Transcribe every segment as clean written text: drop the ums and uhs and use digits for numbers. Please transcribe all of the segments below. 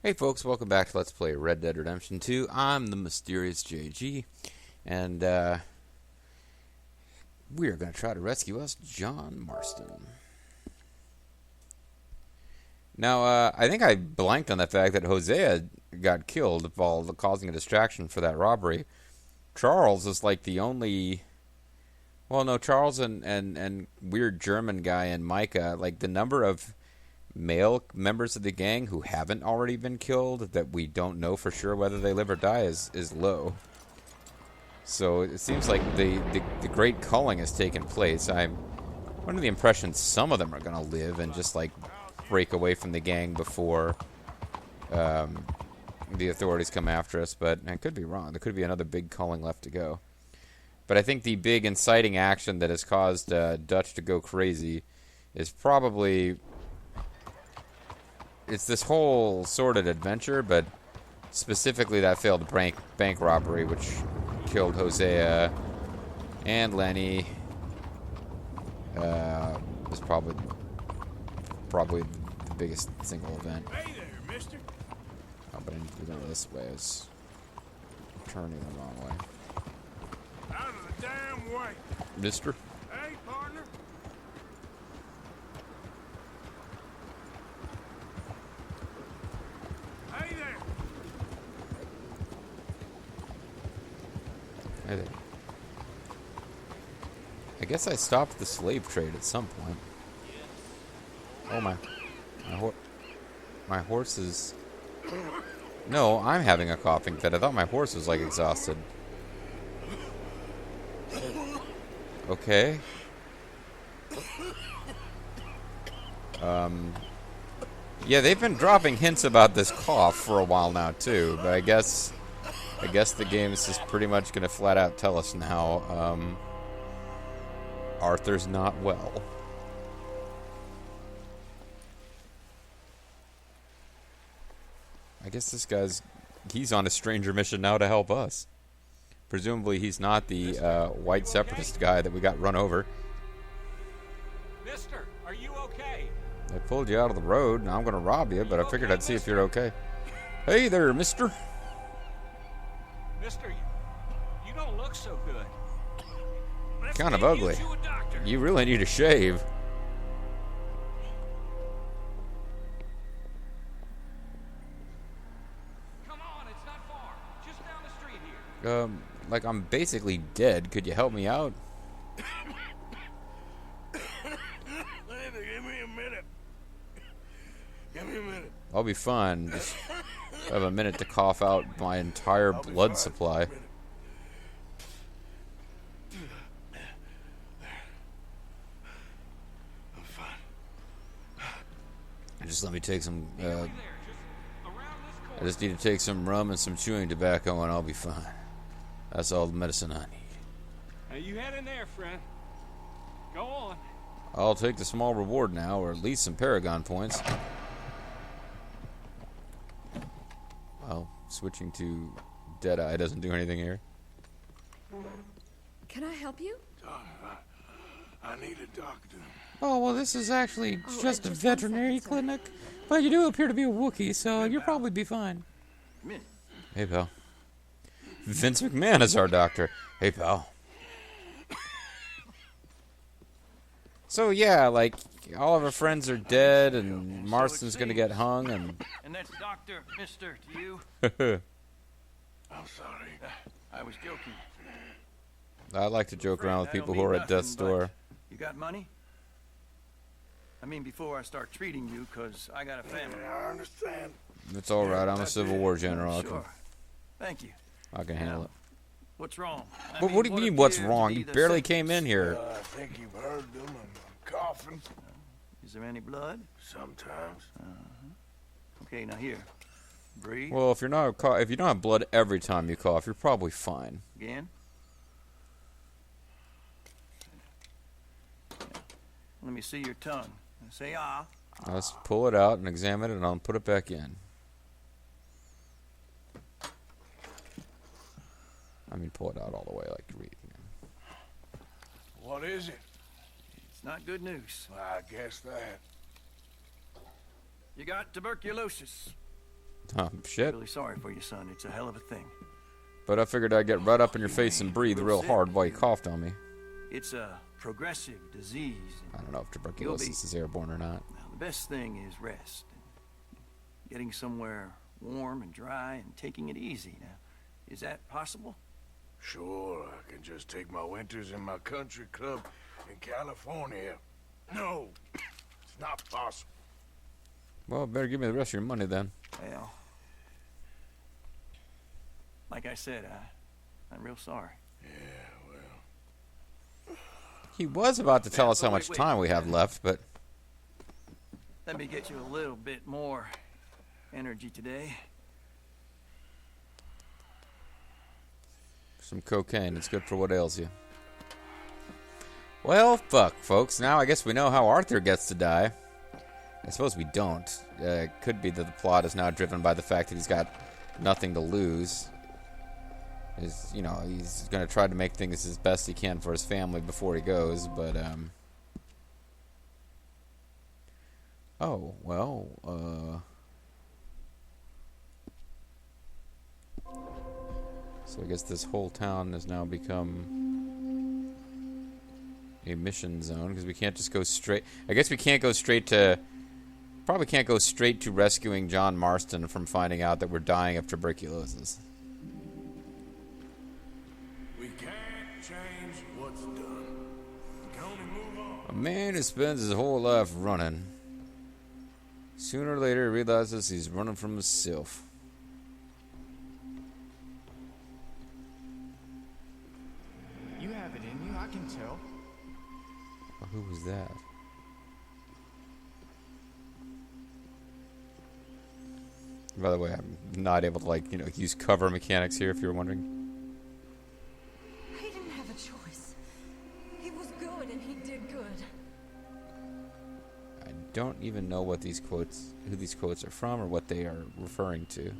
Hey folks, welcome back to Let's Play Red Dead Redemption 2. I'm the mysterious JG, and we are going to try to rescue us John Marston. Now, I think I blanked on the fact that Hosea got killed while causing a distraction for that robbery. Charles is like the only... Well, no, Charles and weird German guy and Micah, like the number of male members of the gang who haven't already been killed that we don't know for sure whether they live or die is low. So it seems like the great culling has taken place. I'm under the impression some of them are going to live and just like break away from the gang before the authorities come after us, but I could be wrong. There could be another big culling left to go. But I think the big inciting action that has caused Dutch to go crazy is probably... It's this whole sordid adventure, but specifically that failed bank robbery, which killed Hosea and Lenny. Was probably the biggest single event. Hey there, mister. Oh, but I need to go this way. It's turning the wrong way. Out of the damn way. Mister? Hey, partner. Hey there. Hey there. I guess I stopped the slave trade at some point. Oh my horse is... No, I'm having a coughing fit. I thought my horse was like exhausted. Okay. Yeah, they've been dropping hints about this cough for a while now too, but I guess the game is just pretty much going to flat out tell us now Arthur's not well. I guess he's on a stranger mission now to help us. Presumably he's not the white separatist guy that we got run over. Mister, are you okay? I pulled you out of the road and I'm going to rob you, but I figured I'd see if you're okay. Hey there, mister. Mister, you don't look so good. Let's Kind of get ugly. You to a doctor. You really need a shave. Come on, it's not far. Just down the street here. Like I'm basically dead. Could you help me out? Give me a minute. Give me a minute. I'll be fine. Just have a minute to cough out my entire blood supply. I'm fine. Just let me take some. Nearly there. Just around this I corner. just need to take some rum and some chewing tobacco, and I'll be fine. That's all the medicine I need. Now you head in there, friend. Go on. I'll take the small reward now, or at least some Paragon points. Well, switching to Deadeye doesn't do anything here. Can I help you? I need a doctor. Oh, well, this is actually Oh, just a just one veterinary second, sir. clinic. But you do appear to be a Wookiee, so you'll probably be fine. Hey, pal. Vince McMahon is our doctor. Hey, pal. So, yeah, like, all of our friends are dead, and Marston's gonna get hung, and... And that's Dr. Mister to you. I'm sorry. I was joking. I like to joke around with I don't people who are mean at death's nothing, but door. You got money? I mean, before I start treating you, because I got a family. I understand. It's alright, I'm a Civil War general. Sure. Thank you. I can handle it. What's wrong? But what do you mean, what's appeared to wrong? be You the barely symptoms? came in here. I think you've heard them. I'm coughing. Is there any blood? Sometimes. Okay, now here. Breathe. Well, if you don't have blood every time you cough, you're probably fine. Again. Let me see your tongue. Say ah. Let's pull it out and examine it, and I'll put it back in. I mean, pull it out all the way, like read. What is it? It's not good news. I guess that. You got tuberculosis. Shit. Really sorry for your son. It's a hell of a thing. But I figured I'd get right up in your face and breathe real hard while you coughed on me. It's a progressive disease. I don't know if tuberculosis is airborne or not. Well, the best thing is rest. Getting somewhere warm and dry and taking it easy. Now, is that possible? Sure, I can just take my winters in my country club in California. No, it's not possible. Well, better give me the rest of your money then. Well, like I said, I'm real sorry. Yeah, well. He was about to tell us how Wait, much wait. time we have left, but Let me get you a little bit more energy today. some cocaine. It's good for what ails you. Well, fuck, folks. Now I guess we know how Arthur gets to die. I suppose we don't. It could be that the plot is now driven by the fact that he's got nothing to lose. He's going to try to make things as best he can for his family before he goes, but, oh, well, so I guess this whole town has now become a mission zone, because we can't just go straight... I guess we can't go straight to... Probably can't go straight to rescuing John Marston from finding out that we're dying of tuberculosis. We can't change what's done. We can only move on. A man who spends his whole life running, sooner or later realizes he's running from himself. You have it in you, I can tell. Well, who was that? By the way, I'm not able to, use cover mechanics here, if you were wondering. He didn't have a choice. He was good and he did good. I don't even know what these quotes, who these quotes are from, or what they are referring to.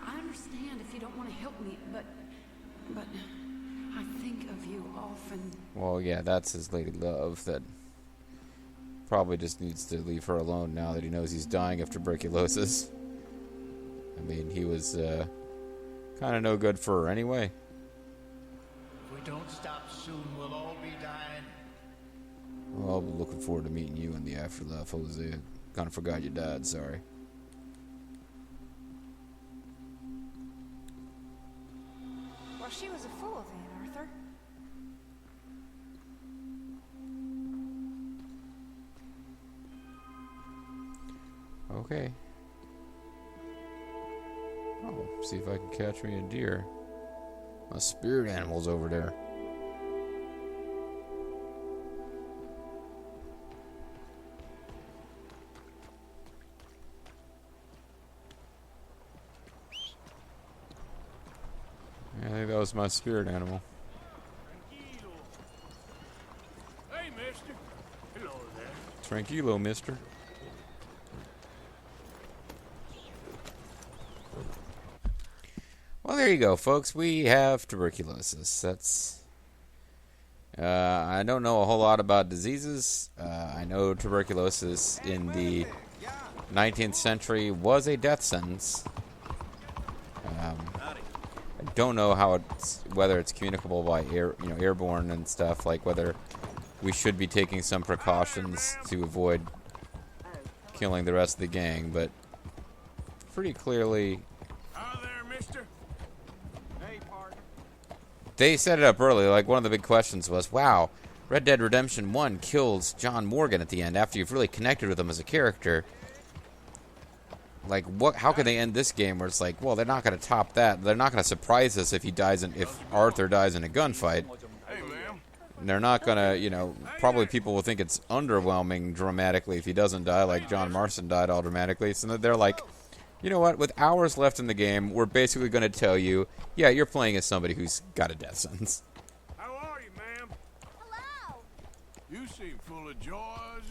I understand if you don't want to help me, but I think of you often. Well, yeah, that's his lady love that probably just needs to leave her alone now that he knows he's dying of tuberculosis. I mean, he was kind of no good for her anyway. If we don't stop soon, we'll all be dying. Well, I'll be looking forward to meeting you in the afterlife, Jose. Kind of forgot you died, sorry. Well, she was a fool then, Arthur. Okay. Oh, see if I can catch me a deer. My spirit animal's over there. Yeah, I think that was my spirit animal. Hey, mister. Hello there. Tranquilo, mister. Well, there you go, folks. We have tuberculosis. That's... I don't know a whole lot about diseases. I know tuberculosis in the 19th century was a death sentence. I don't know how whether it's communicable by airborne and stuff, like whether we should be taking some precautions to avoid killing the rest of the gang, but pretty clearly Hi there, mister. Hey, partner. they set it up early. Like, one of the big questions was, wow, Red Dead Redemption 1 kills John Morgan at the end after you've really connected with him as a character. Like, what? How can they end this game where it's like, well, they're not going to top that. They're not going to surprise us if if Arthur dies in a gunfight. Hey, ma'am. And they're not going to, probably people will think it's underwhelming dramatically if he doesn't die like John Marston died all dramatically. So they're like, you know what? With hours left in the game, we're basically going to tell you, yeah, you're playing as somebody who's got a death sentence. How are you, ma'am? Hello! You seem full of joys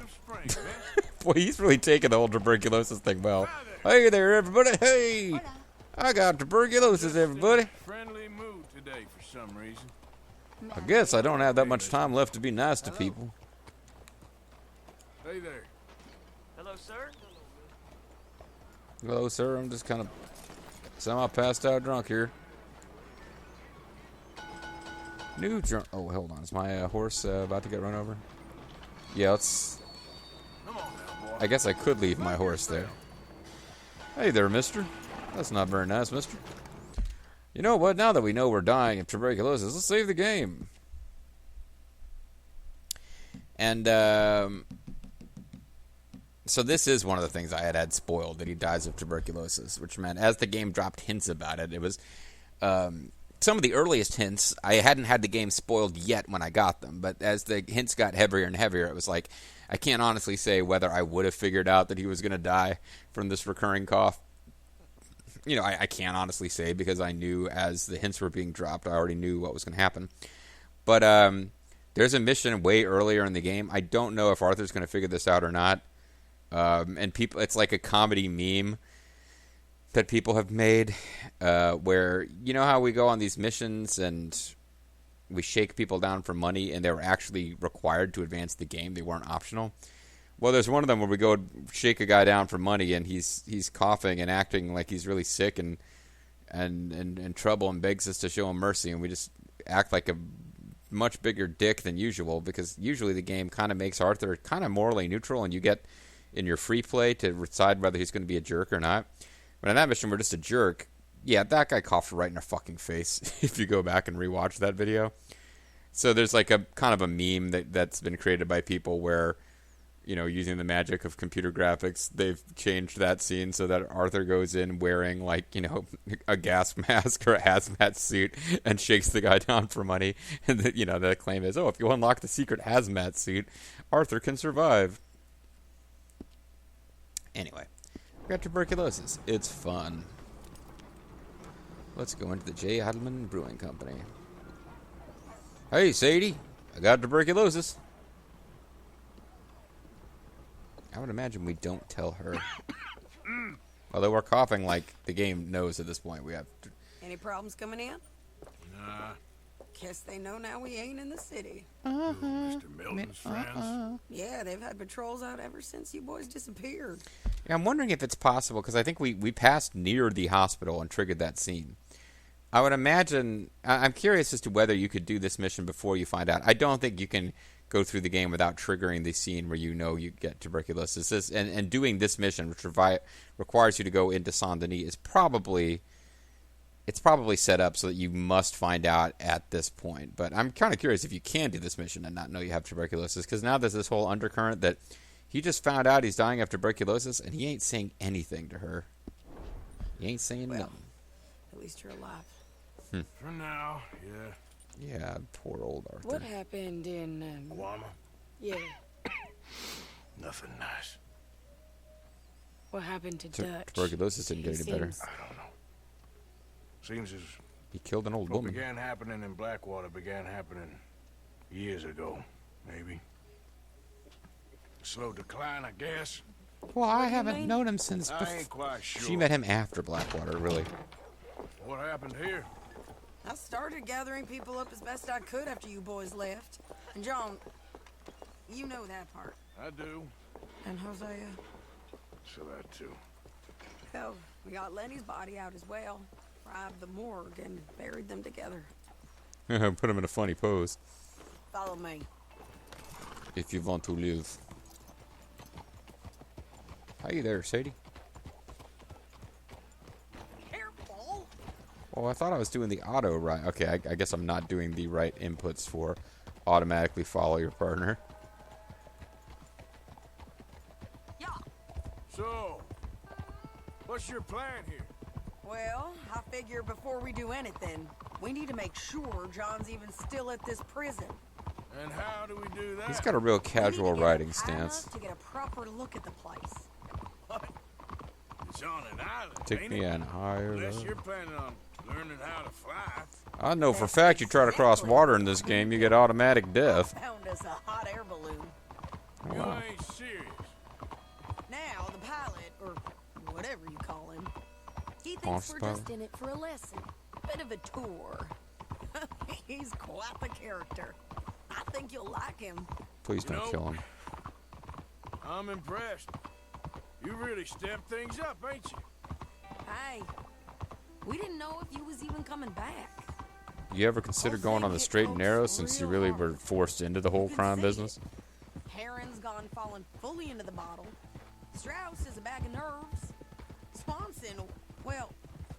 of spring, man. Boy, he's really taking the whole tuberculosis thing well. Hey there, everybody. Hey! I got tuberculosis, everybody. Friendly mood today for some reason. I guess I don't have that much time left to be nice to people. Hey there. Hello, sir. Hello, sir. I'm just kind of somehow passed out drunk here. New drunk. Oh, hold on. Is my horse about to get run over? Yeah, let's. Come on now, boy. I guess I could leave my horse there. Hey there, mister. That's not very nice, mister. You know what? Now that we know we're dying of tuberculosis, let's save the game. And, so this is one of the things I had spoiled, that he dies of tuberculosis, which meant as the game dropped hints about it, it was, some of the earliest hints, I hadn't had the game spoiled yet when I got them, but as the hints got heavier and heavier, it was like, I can't honestly say whether I would have figured out that he was going to die from this recurring cough. You know, I can't honestly say, because I knew as the hints were being dropped, I already knew what was going to happen. But there's a mission way earlier in the game. I don't know if Arthur's going to figure this out or not. And people, it's like a comedy meme that people have made, where, you know how we go on these missions and we shake people down for money, and they were actually required to advance the game. They weren't optional. Well, there's one of them where we go shake a guy down for money, and he's coughing and acting like he's really sick and in trouble, and begs us to show him mercy, and we just act like a much bigger dick than usual, because usually the game kind of makes Arthur kind of morally neutral, and you get in your free play to decide whether he's going to be a jerk or not. But in that mission, we're just a jerk. Yeah, that guy coughed right in our fucking face if you go back and rewatch that video. So there's like a kind of a meme that's been created by people where, you know, using the magic of computer graphics, they've changed that scene so that Arthur goes in wearing, like, you know, a gas mask or a hazmat suit and shakes the guy down for money. And, you know, the claim is, oh, if you unlock the secret hazmat suit, Arthur can survive. Anyway, we got tuberculosis. It's fun. Let's go into the J. Adelman Brewing Company. Hey, Sadie, I got tuberculosis. I would imagine we don't tell her. Although we're coughing like the game knows at this point. We have. Any problems coming in? Nah. Guess they know now we ain't in the city. Mr. Milton's friends. Yeah, they've had patrols out ever since you boys disappeared. Yeah, I'm wondering if it's possible, because I think we passed near the hospital and triggered that scene. I would imagine. I'm curious as to whether you could do this mission before you find out. I don't think you can go through the game without triggering the scene where you know you get tuberculosis. And doing this mission, which requires you to go into Saint Denis, is probably set up so that you must find out at this point. But I'm kind of curious if you can do this mission and not know you have tuberculosis, because now there's this whole undercurrent that he just found out he's dying of tuberculosis, and he ain't saying anything to her. He ain't saying nothing. At least you're alive. For now, yeah. Yeah, poor old Arthur. What happened in, Guama? yeah, Nothing nice. what happened to Dutch? Tuberculosis didn't get any better. Seems- I don't know. Seems as He killed an old what woman. began happening in Blackwater began happening years ago, maybe. Slow decline, I guess. Well, I do you haven't mean? known him since I before. ain't quite sure. She met him after Blackwater, really. What happened here? I started gathering people up as best I could after you boys left. And John, you know that part. I do. And Hosea? So that too. Hell, we got Lenny's body out as well. Robbed the morgue and buried them together. Put him in a funny pose. Follow me. If you want to live. Hi there, Sadie. Careful! Oh, I thought I was doing the auto right. Okay, I guess I'm not doing the right inputs for automatically follow your partner. Yeah. So, what's your plan here? Well, I figure before we do anything, we need to make sure John's even still at this prison. And how do we do that? He's got a real We need casual to get riding up high enough stance. to get a proper look at the place. It's on an island, Take ain't me it? on higher. Unless you're planning on learning how to fly. I know for a fact you try to cross water in this game, you get automatic death. Found us a hot air balloon. You Wow. ain't serious. Now, the pilot, or whatever you call him, he thinks Boss we're pilot. just in it for a lesson. Bit of a tour. He's quite the character. I think you'll like him. Please You don't know- kill him. I'm impressed. You really stepped things up, ain't you? Hey, we didn't know if you was even coming back. You ever consider going on the straight and narrow since you really were forced into the whole crime business? Heron's gone falling fully into the bottle. Strauss is a bag of nerves.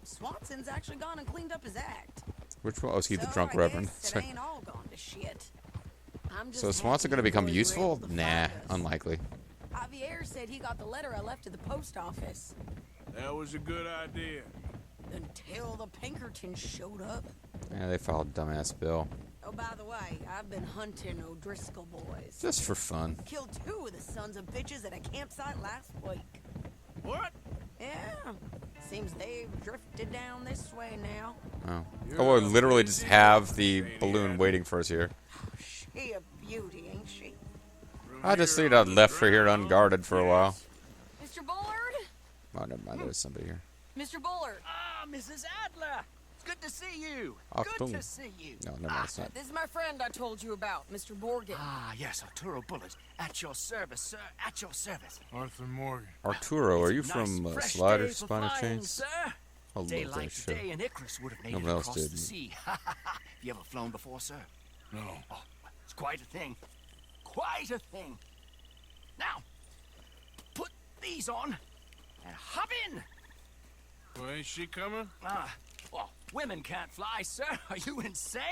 Swanson's actually gone and cleaned up his act. Which one? Oh, is he the So drunk I reverend? guess it ain't all gone to shit. I'm just So is Swanson happy going to become you boys were useful? able to Nah, find us. unlikely. Javier said he got the letter I left at the post office. That was a good idea. Until the Pinkertons showed up. Yeah, they filed dumbass bill. Oh, by the way, I've been hunting O'Driscoll boys. Just for fun. Killed 2 of the sons of bitches at a campsite last week. What? Yeah. Seems they've drifted down this way now. Oh. You're Oh, a we'll literally just busy have boy, the Sadie balloon Adams. waiting for us here. She a beauty, ain't she? From I just here think I'd on left the for here ground, unguarded for a while. yes. Mr. Bullard? Oh, never mind. There's somebody here. Mr. Bullard. Ah, Mrs. Adler. It's good to see you. Achtung. Good to see you. No, never mind. It's not. This is my friend I told you about, Mr. Morgan. Ah, yes, Arturo Bullard. At your service, sir. At your service. Arthur Morgan. Arturo, are you It's a nice, from fresh Sliders, day for Spinal flying, Chains? Sir. I Day love like that show. today, and Icarus would have made No it one else across the did. sea. Have you ever flown before, sir? No. Oh, it's quite a thing. Quite a thing. Now, put these on and hop in. Well, ain't she coming? Ah, well, women can't fly, sir. Are you insane?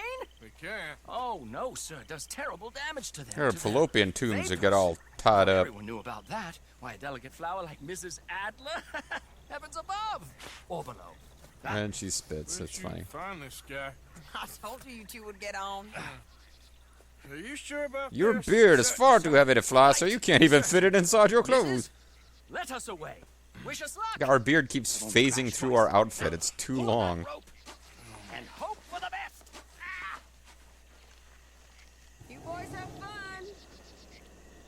They can't. Oh, no, sir. It does terrible damage to them. There are to their fallopian tunes that get vapors. all tied up. Everyone knew about that. Why, a delicate flower like Mrs. Adler? Heavens above or below. And she spits. Where'd That's you funny. find this guy? I told you 2 would get on. Are you sure about Your this? beard is far too heavy to fly, so you can't even fit it inside your clothes. Let us away. Wish us luck. Our beard keeps phasing through our outfit. It's too Pull that long. rope and hope for the best. Ah! You boys have fun.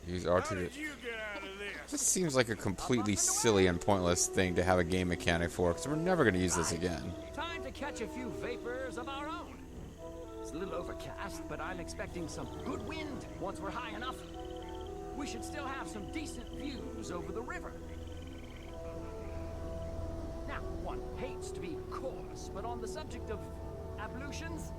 Use How R2. did you get out of this? This seems like a completely silly and pointless thing to have a game mechanic for, because we're never going to use this again. Time to catch a few vapors of our own. It's a little overcast, but I'm expecting some good wind once we're high enough. We should still have some decent views over the river. Now, one hates to be coarse, but on the subject of ablutions,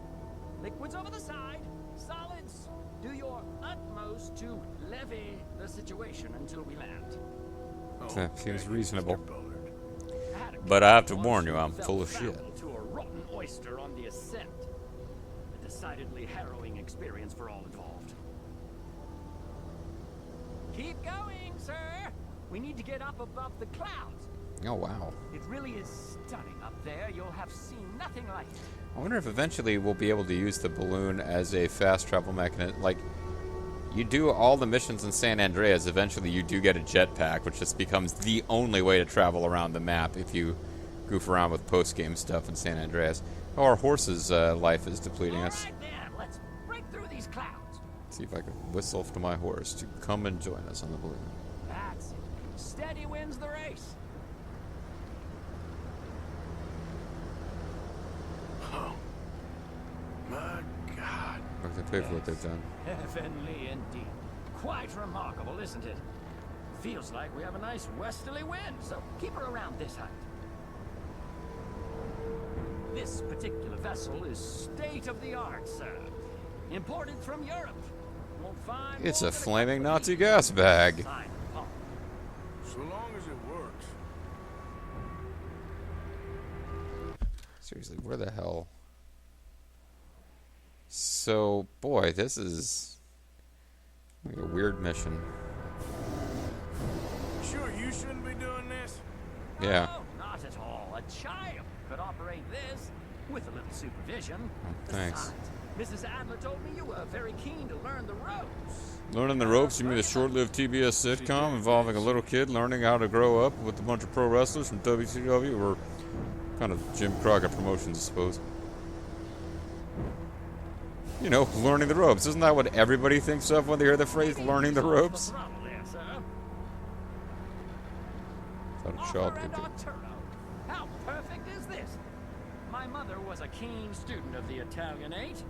liquids over the side, solids, do your utmost to levy the situation until we land. That seems reasonable. Mr. Bullard. I had a But I have to once warn you, who I'm fell full of foul shit. To a rotten oyster on the ascent. A decidedly harrowing experience for all involved. Keep going, sir. We need to get up above the clouds. Oh, wow. It really is stunning up there. You'll have seen nothing like it. I wonder if eventually we'll be able to use the balloon as a fast travel mechanism. Like, you do all the missions in San Andreas, eventually you do get a jetpack, which just becomes the only way to travel around the map if you goof around with post-game stuff in San Andreas. Oh, our horse's life is depleting All us. right, then. Let's break through these clouds. See if I can whistle to my horse to come and join us on the balloon. That's it. Steady wins the race. My God. Look, they pay for what they've done. Heavenly indeed. Quite remarkable, isn't it? Feels like we have a nice westerly wind, so keep her around this height. This particular vessel is state-of-the-art, sir. Imported from Europe. Won't find It's more a than flaming couple of Nazi years. gas bag. Sign upon. So long as it works. Seriously, where the hell? So, boy, this is like a weird mission. Sure, you shouldn't be doing this. Yeah. No, not at all. A child could operate this with a little supervision. Oh, thanks. Besides, Mrs. Adler told me you were very keen to learn the ropes. Learning the ropes, you mean the short-lived TBS sitcom involving a little kid learning how to grow up with a bunch of pro wrestlers from WCW, or kind of Jim Crockett Promotions, I suppose. You know, learning the ropes. Isn't that what everybody thinks of when they hear the phrase learning the ropes? Throttle there, sir. Thought a Arthur child and could do. Arturo. How perfect is this? My mother was a keen student of the Italianate.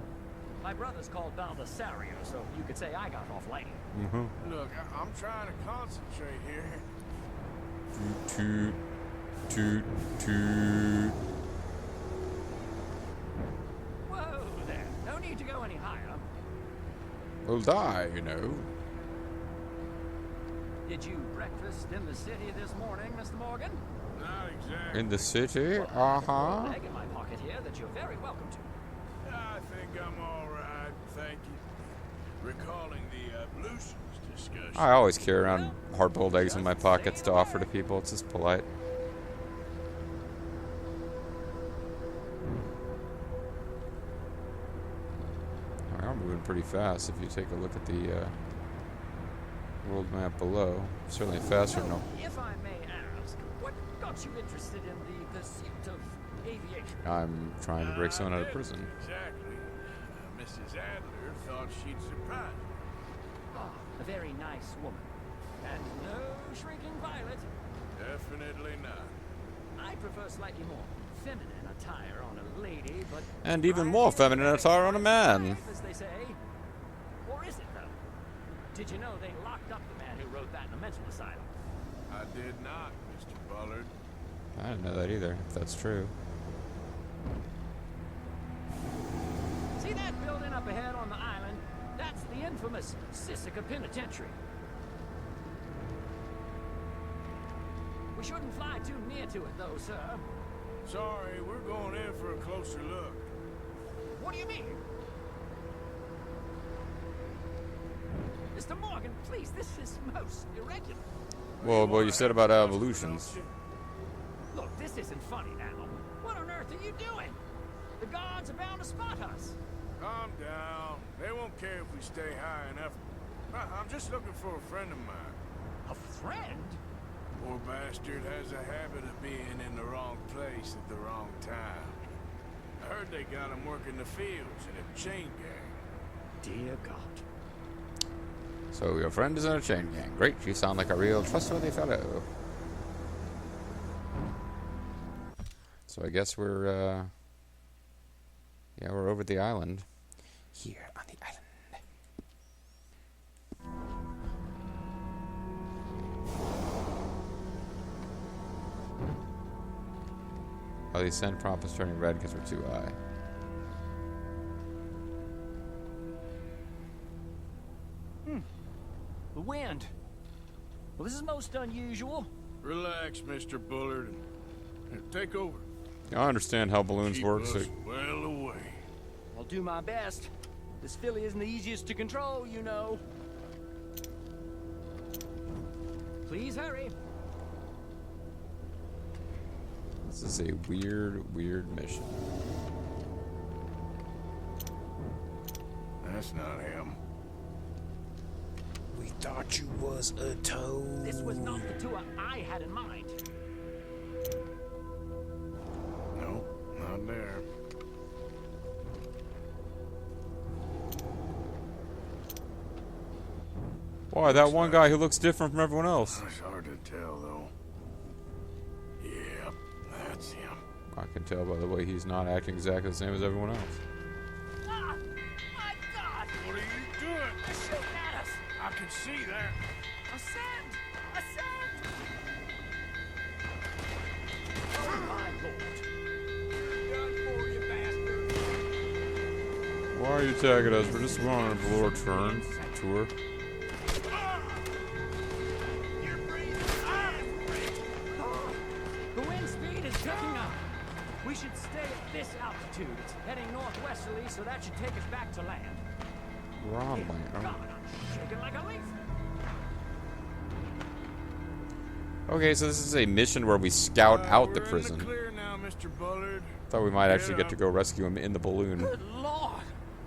My brother's called Baldessario, so you could say I got off lighting. Look, I'm trying to concentrate here. Toot, toot, toot. Whoa there. No need to go any higher. We'll die, you know. Did you breakfast in the city this morning, Mr. Morgan? Not exactly. In the city? A Uh-huh. bag in my pocket here that you're very welcome to. I think I'm all right, thank you. Recalling the ablutions discussion. I always carry around hard-boiled eggs in my pockets to offer to people. It's just polite. We are moving pretty fast if you take a look at the world map below. Certainly faster than... If I may ask, what got you interested in the pursuit of aviation? I'm trying to break someone out of prison. Exactly. Mrs. Adler thought she'd surprise me. Ah, a very nice woman. And no shrinking violet. Definitely not. I prefer slightly more feminine attire on a lady, but... And even more feminine attire on a man. As they say. Or is it, though? Did you know they locked up the man who wrote that in a mental asylum? I did not, Mr. Bullard. I didn't know that either, if that's true. See that building up ahead on the island? That's the infamous Sisika Penitentiary. We shouldn't fly too near to it, though, sir. Sorry, we're going in for a closer look. What do you mean? Mr. Morgan, please, this is most irregular. Well, you said about evolutions. Look, this isn't funny now. What on earth are you doing? The guards are bound to spot us. Calm down. They won't care if we stay high enough. I'm just looking for a friend of mine. A friend? Poor bastard has a habit of being in the wrong place at the wrong time. I heard they got him working the fields in a chain gang. Dear God. So your friend is in a chain gang. Great, you sound like a real trustworthy fellow. So I guess we're over at the island. Here on the island. Oh, the ascent prompt is turning red because we're too high. The wind. Well, this is most unusual. Relax, Mr. Bullard. Here, take over. I understand how balloons Keep work, us so well away. I'll do my best. This filly isn't the easiest to control, you know. Please hurry. this is a weird mission. That's not him. We thought you was a toad. This was not the tour I had in mind. No, not there. Why, that one guy who looks different from everyone else? It's hard to tell, though. Yep, that's him. I can tell by the way he's not acting exactly the same as everyone else. Ah! My God! What are you doing? They're shooting at us! I can see that. Ascend! Ascend! Oh, my Lord. Done for you, bastard. Why are you tagging us? We're just going on a blower turn tour. The wind speed is picking up. We should stay at this altitude. It's heading northwesterly, so that should take us back to land. We're on Dear land. God, I'm shaking like a leaf. Okay, so this is a mission where we scout out the We're prison. in the clear now, Mr. Bullard. Thought we might Get actually get to up. go rescue him in the balloon. Good Lord,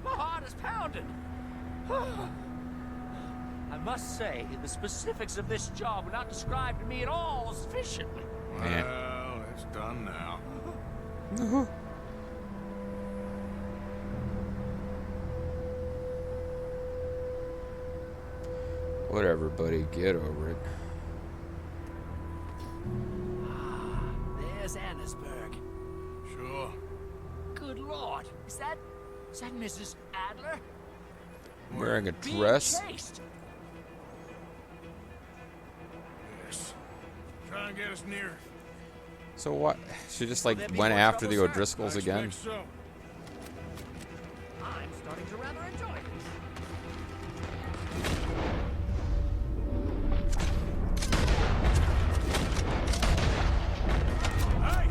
my heart is pounding. I must say, the specifics of this job were not described to me at all sufficiently. Yeah. Well, it's done now. Whatever, buddy. Get over it. There's Annesburg. Sure. Good Lord, is that Mrs. Adler? Wearing a Being dress? chased. try and get us near. So what? She just like Will there be went more after the trouble, sir? O'Driscolls again. So. I'm starting to rather enjoy it. Hey!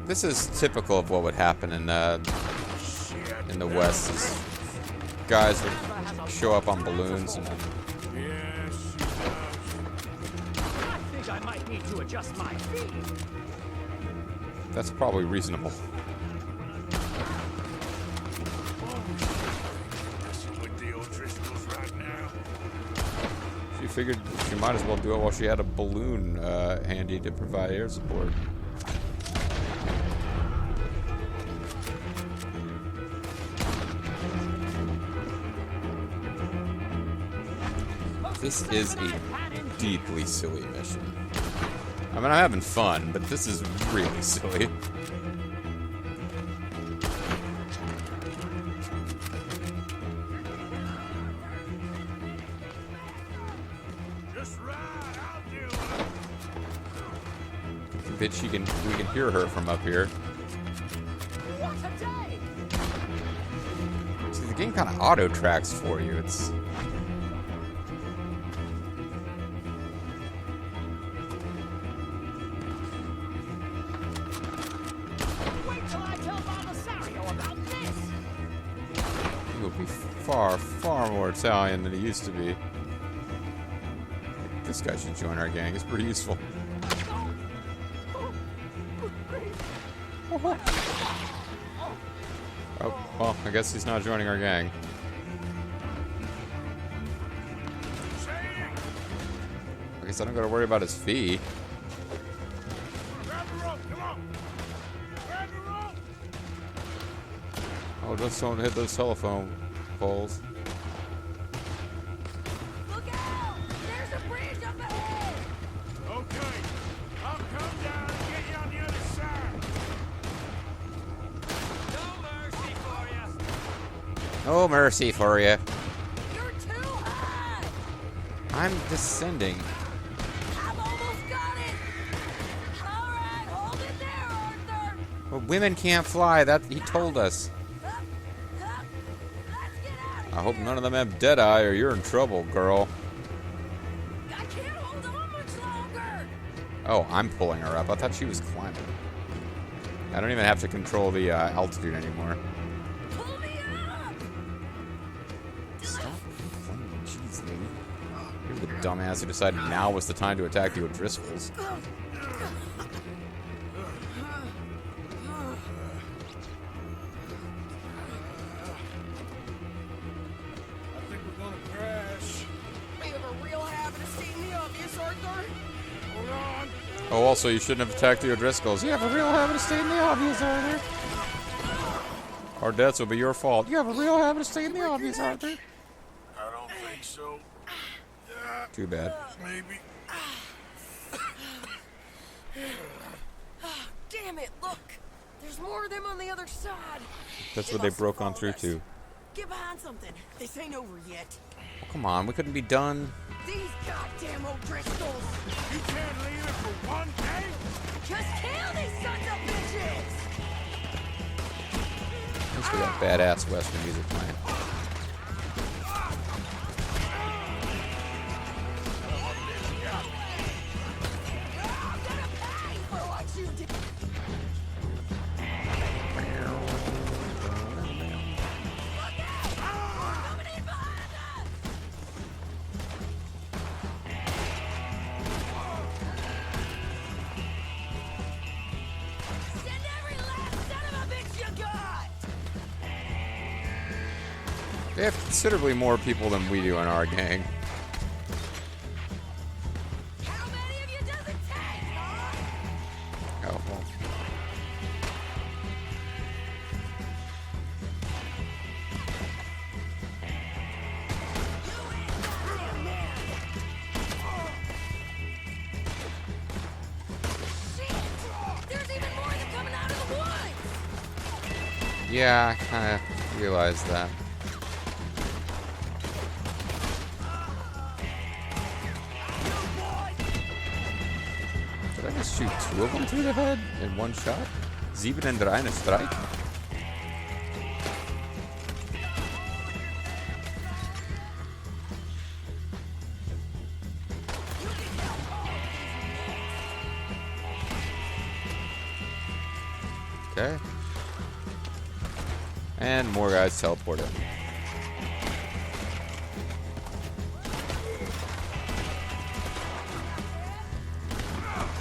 This is typical of what would happen in the West. Is guys would show up on balloons and Yes, she does. I think I might need to adjust my feet. that's probably reasonable. Messing with the O'Driscolls right now. She figured she might as well do it while she had a balloon handy to provide air support. This is a deeply silly mission. I mean, I'm having fun, but this is really silly. Just ride, I'll do it. That we can hear her from up here. What a day! See, the game kind of auto tracks for you. It's Wait till I tell Baldasario about this! he will be far, far more Italian than he used to be. This guy should join our gang. It's pretty useful. Oh, well, I guess he's not joining our gang. I guess I don't gotta worry about his fee. Grab the rope, come on. Grab the rope. Oh, just don't hit those telephone poles. Look out! There's a bridge up ahead! Okay, I'll come down and get you on the other side. No mercy for you. No mercy for you. You're too high! I'm descending. I've almost got it! Alright, hold it there, Arthur! Well, women can't fly. That he told us. Up, up. Let's get out of I hope none of them have Deadeye, or you're in trouble, girl. I can't hold on much longer! Oh, I'm pulling her up. I thought she was climbing. I don't even have to control the altitude anymore. Pull me up! Stop flaming cheese, lady. You're the dumbass who decided now was the time to attack the O'Driscolls. I think we're gonna crash. You have a real habit of stating the obvious, Arthur. Hold on. Oh, also, you shouldn't have attacked the O'Driscolls. You have a real habit of stating the obvious, Arthur. Our deaths will be your fault. You have a real habit of stating the obvious, Arthur. I don't think so. Too bad. Maybe. Damn it, look! There's more of them on the other side. That's what they broke on through to. Get behind something. This ain't over yet. Oh, come on, we couldn't be done. These goddamn O'Driscolls! You can't leave it for one day? Just kill these sons of bitches! At least we got badass Western music playing. I'm gonna pay for what you did! Look out! Coming in behind us! Send every last son of a bitch you got! They have considerably more people than we do in our gang. How many of you does it take, huh? Oh, well. Shit! They're Yeah, I kind of realized that. Did I just shoot 2 of them through the head in one shot? 7 in der eine Streich? Okay. And more guys teleport in.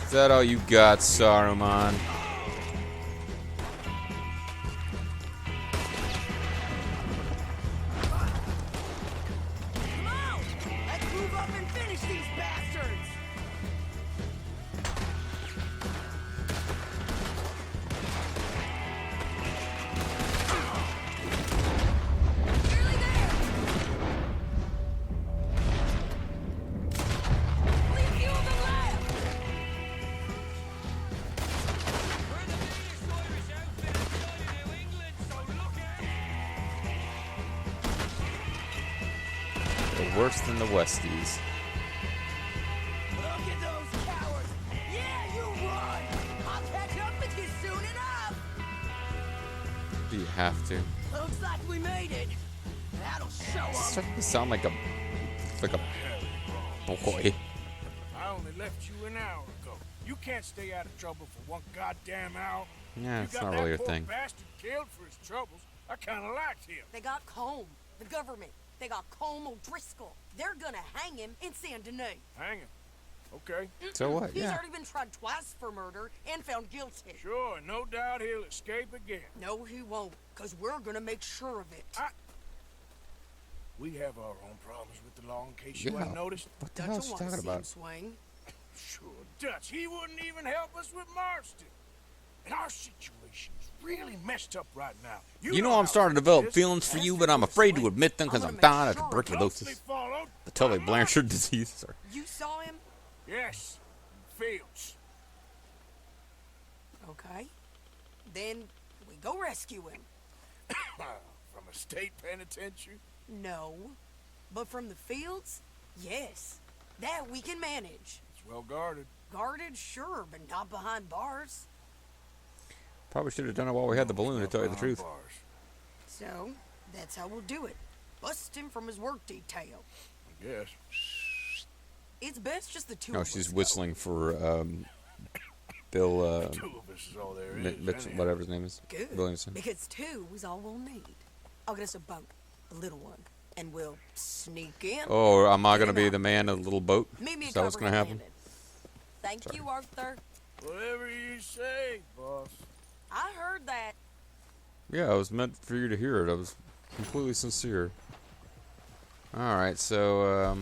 Is that all you got, Saruman? Come on! Let's move up and finish these bastards! Nearly there! Only a few of them left! We're the biggest Irish outfit inside of New England, so look out! They're worse than the Westies. Look at those cowards! Yeah, you run! I'll catch up with you soon enough! Do you have to? Looks like we made it. That'll show It's 'em. starting to sound like a boy. I only left you an hour ago. You can't stay out of trouble for one goddamn hour. Yeah, You it's got not that really a poor thing. bastard killed for his troubles. I kind of liked him. They got Combe, the government. They got Combe O'Driscoll. They're gonna hang him in Saint Denis. Hang him. Okay. So what? He's Yeah. already been tried twice for murder and found guilty. Sure, no doubt he'll escape again. No, he won't, because we're gonna make sure of it. We have our own problems with the law, in case you Yeah. hadn't noticed. What the Dutch hell will is she want to talking see him about? swing. Sure, Dutch, he wouldn't even help us with Marston. And our situation is really messed up right now. You know how I'm starting to develop it is. feelings for you, After but I'm this afraid to swing, admit them because I'm I'm gonna dying make of sure closely tuberculosis. followed The Tully by Blanchard disease. Sorry. You saw him? Yes, Fields. Okay. Then we go rescue him. From a state penitentiary. No. But from the fields? Yes. That we can manage. It's well guarded. Guarded, sure, but not behind bars. Probably should have done it while we had the balloon, to tell you the Behind truth. bars. So, that's how we'll do it. Bust him from his work detail. I guess. It's best just the two No, of us she's go. whistling for Bill, Two of us is all there is. Mitch, anyhow. whatever his name is. Good. Williamson. Because two is all we'll need. I'll get us a boat, a little one, and we'll sneak in. Oh, am I Get going to him be out. the man of the little boat? Meet me Is at that what's going to happen? Landing. Thank you, Arthur. Whatever you say, boss. I heard that. Yeah, it was meant for you to hear it. I was completely sincere. Alright, so,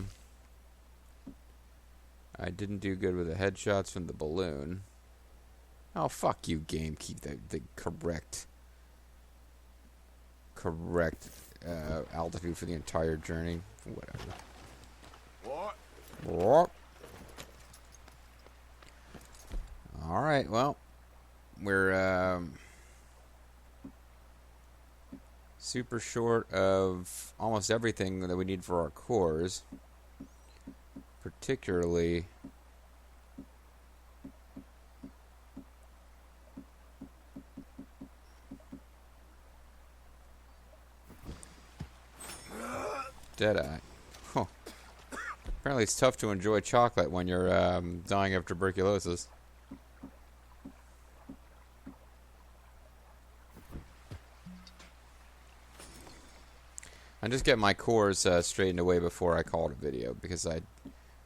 I didn't do good with the headshots from the balloon. Oh, fuck you, game. Keep the correct altitude for the entire journey. Whatever. What? Alright, well, we're super short of almost everything that we need for our cores. Particularly Deadeye. Huh. Apparently it's tough to enjoy chocolate when you're dying of tuberculosis. I'm just getting my cores straightened away before I call it a video, because I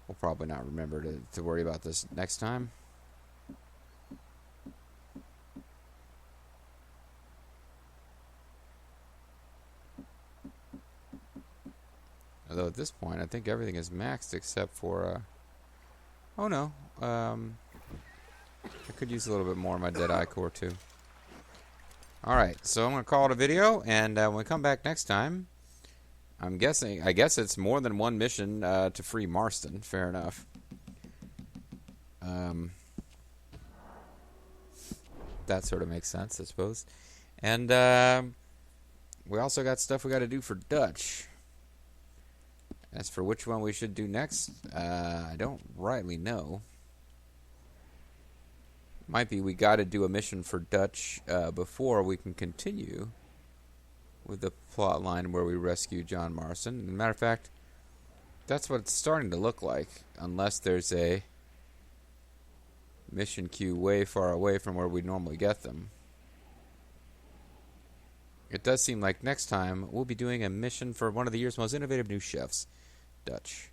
will probably not remember to worry about this next time. Although at this point, I think everything is maxed except for... oh no. I could use a little bit more of my Deadeye core too. Alright, so I'm going to call it a video, and when we come back next time... I guess it's more than one mission to free Marston. Fair enough. That sort of makes sense, I suppose. And we also got stuff we got to do for Dutch. As for which one we should do next, I don't rightly know. Might be we got to do a mission for Dutch before we can continue with the plot line where we rescue John Marston. As a matter of fact, that's what it's starting to look like, unless there's a mission queue way far away from where we normally get them. It does seem like next time we'll be doing a mission for one of the year's most innovative new chefs, Dutch.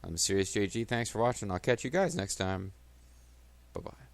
I'm Serious JG. Thanks for watching. I'll catch you guys next time. Bye-bye.